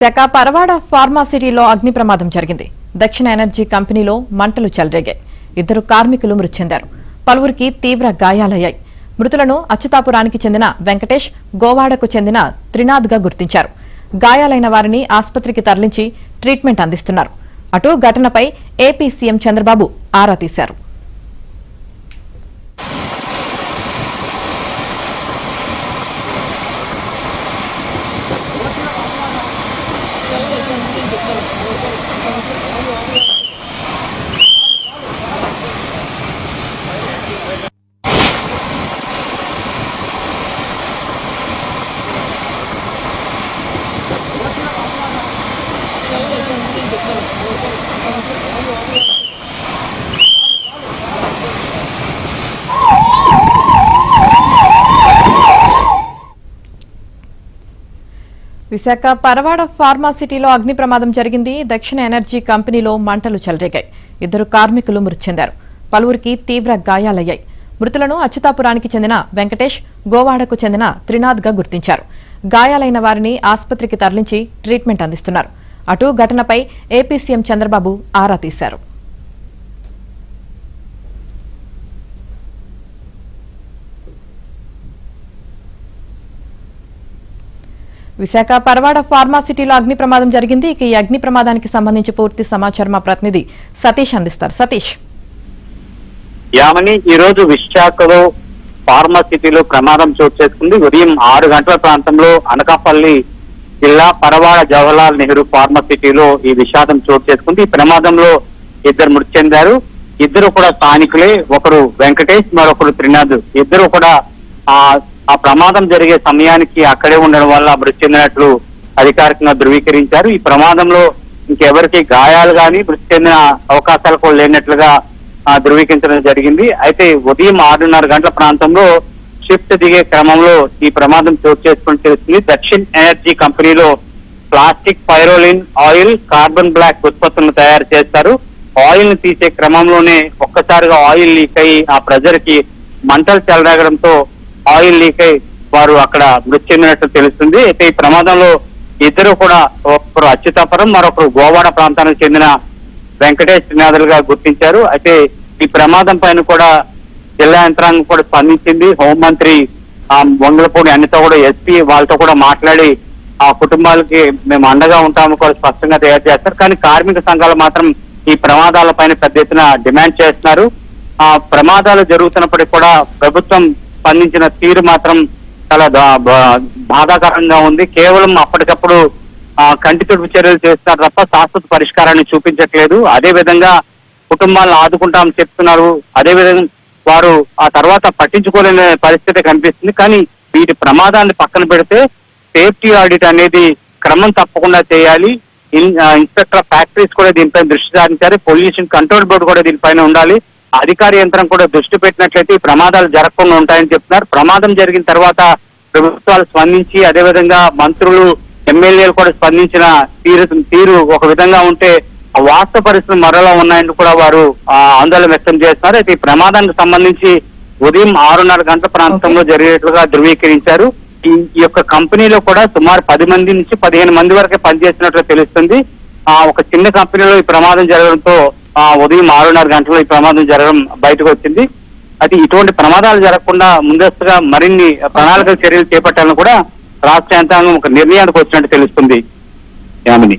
శాఖ పరవాడ ఫార్మాసిటీలో అగ్ని ప్రమాదం జరిగింది. దక్షిణ ఎనర్జీ కంపెనీలో మంటలు చెలరేగాయి. 2 కార్మికులు మృతి చెందారు. పలువురికి తీవ్ర గాయాలయ్యాయి. మృతులను అచ్యుతాపురానికి చెందిన వెంకటేష్, గోవాడకు చెందిన త్రినాథ్గా గుర్తించారు. గాయాలైన వారిని ఆసుపత్రికి తరలించి ట్రీట్మెంట్ అందిస్తున్నారు. అటు ఘటనపై ఏపీ సీఎం చంద్రబాబు ఆరా తీశారు. విశాఖ పరవాడ ఫార్మాసిటీలో అగ్ని ప్రమాదం జరిగింది. దక్షిణ ఎనర్జీ కంపెనీలో మంటలు చెలరేగాయి. 2 కార్మికులు మృతి చెందారు. పలువురికి తీవ్ర గాయాలయ్యాయి. మృతులను అచ్యుతాపురానికి చెందిన వెంకటేష్, గోవాడకు చెందిన త్రినాథ్గా గుర్తించారు. గాయాలైన వారిని ఆసుపత్రికి తరలించి ట్రీట్మెంట్ అందిస్తున్నారు. అటు ఘటనపై ఏపీ సీఎం చంద్రబాబు ఆరా తీశారు. విశాఖ పరవాడ ఫార్మాసిటీలో అగ్ని ప్రమాదం జరిగింది. ఇక ఈ అగ్ని ప్రమాదానికి సంబంధించి పూర్తి సమాచారం మా ప్రతినిధి సతీష్ అందిస్తారు. సతీష్. యామని ఈ రోజు విశాఖలో ఫార్మాసిటీలో ప్రమాదం చోటు చేసుకుంది. ఉదయం 6 గంటల ప్రాంతంలో అనకాపల్లి జిల్లా పరవాడ జవహర్లాల్ నెహ్రూ ఫార్మాసిటీలో ఈ విషాదం చోటు చేసుకుంది. ఈ ప్రమాదంలో 2 మృతి చెందారు. 2 కూడా స్థానికులే. ఒకరు వెంకటేష్, మరొకరు త్రినాథ్. 2 కూడా ఆ ప్రమాదం జరిగే సమయానికి అక్కడే ఉండడం వల్ల మృతి చెందినట్లు అధికారికంగా ధృవీకరించారు. ఈ ప్రమాదంలో ఇంకెవరికి గాయాలు గాని మృతి చెందిన అవకాశాలు కూడా లేనట్లుగా ధృవీకరించడం జరిగింది. అయితే ఉదయం 6:30 గంటల ప్రాంతంలో షిఫ్ట్ దిగే క్రమంలో ఈ ప్రమాదం చోటు చేసుకుని తెలుస్తుంది. దక్షిణ ఎనర్జీ కంపెనీలో ప్లాస్టిక్, పైరోలిన్ ఆయిల్, కార్బన్ బ్లాక్ ఉత్పత్తులను తయారు చేస్తారు. ఆయిల్ ని తీసే క్రమంలోనే ఒక్కసారిగా ఆయిల్ లీక్ అయి ఆ ప్రెజర్ కి మంటలు చెలరేగడంతో ఆయిల్ లీక్ అయి వారు అక్కడ మృతి చెందినట్టు తెలుస్తుంది. అయితే ఈ ప్రమాదంలో 2 కూడా ఒకరు అచ్యుతాపురం, మరొకరు గోవాడ ప్రాంతానికి చెందిన వెంకటేష్, త్రినాథులుగా గుర్తించారు. అయితే ఈ ప్రమాదం పైన కూడా జిల్లా యంత్రాంగం కూడా స్పందించింది. హోంమంత్రి వంగలపూడి అనిత కూడా ఎస్పీ వాళ్ళతో కూడా మాట్లాడి ఆ కుటుంబాలకి మేము అండగా ఉంటాము కూడా స్పష్టంగా తయారు చేస్తారు. కానీ కార్మిక సంఘాలు మాత్రం ఈ ప్రమాదాల పైన పెద్ద ఎత్తున డిమాండ్ చేస్తున్నారు. ఆ ప్రమాదాలు జరుగుతున్నప్పటికీ కూడా ప్రభుత్వం స్పందించిన తీరు మాత్రం చాలా బాధాకరంగా ఉంది. కేవలం అప్పటికప్పుడు కంటి తుడుపు చర్యలు చేస్తున్నారు తప్ప శాశ్వత పరిష్కారాన్ని చూపించట్లేదు. అదే విధంగా కుటుంబాలను ఆదుకుంటామని చెప్తున్నారు. అదే విధంగా వారు ఆ తర్వాత పట్టించుకోలేని పరిస్థితి కనిపిస్తుంది. కానీ వీటి ప్రమాదాన్ని పక్కన పెడితే సేఫ్టీ ఆడిట్ అనేది క్రమం తప్పకుండా చేయాలి. ఇన్స్పెక్టర్ ఆఫ్ ఫ్యాక్టరీస్ కూడా దీనిపైన దృష్టి సారించాలి. పొల్యూషన్ కంట్రోల్ బోర్డు కూడా దీనిపైన ఉండాలి. అధికార యంత్రం కూడా దృష్టి పెట్టినట్లయితే ఈ ప్రమాదాలు జరగకుండా ఉంటాయని చెప్తున్నారు. ప్రమాదం జరిగిన తర్వాత ప్రభుత్వాలు స్పందించి అదేవిధంగా మంత్రులు, ఎమ్మెల్యేలు కూడా స్పందించిన తీరు ఒక విధంగా ఉంటే వాస్తవ పరిస్థితులు మరోలా ఉన్నాయని కూడా వారు ఆందోళన వ్యక్తం చేస్తున్నారు. అయితే ఈ ప్రమాదానికి సంబంధించి ఉదయం 6:30 గంటల ప్రాంతంలో జరిగేట్లుగా ధృవీకరించారు. ఈ యొక్క కంపెనీలో కూడా సుమారు 10 మంది నుంచి 15 మంది వరకే పనిచేస్తున్నట్లు తెలుస్తుంది. ఒక చిన్న కంపెనీలో ఈ ప్రమాదం జరగడంతో ఉదయం 6:30 గంటల్లో ఈ ప్రమాదం జరగడం బయటకు వచ్చింది. అయితే ఇటువంటి ప్రమాదాలు జరగకుండా ముందస్తుగా మరిన్ని ప్రణాళిక చర్యలు చేపట్టాలని కూడా రాష్ట్ర యంత్రాంగం ఒక నిర్ణయానికి వచ్చినట్టు తెలుస్తుంది. యామిని.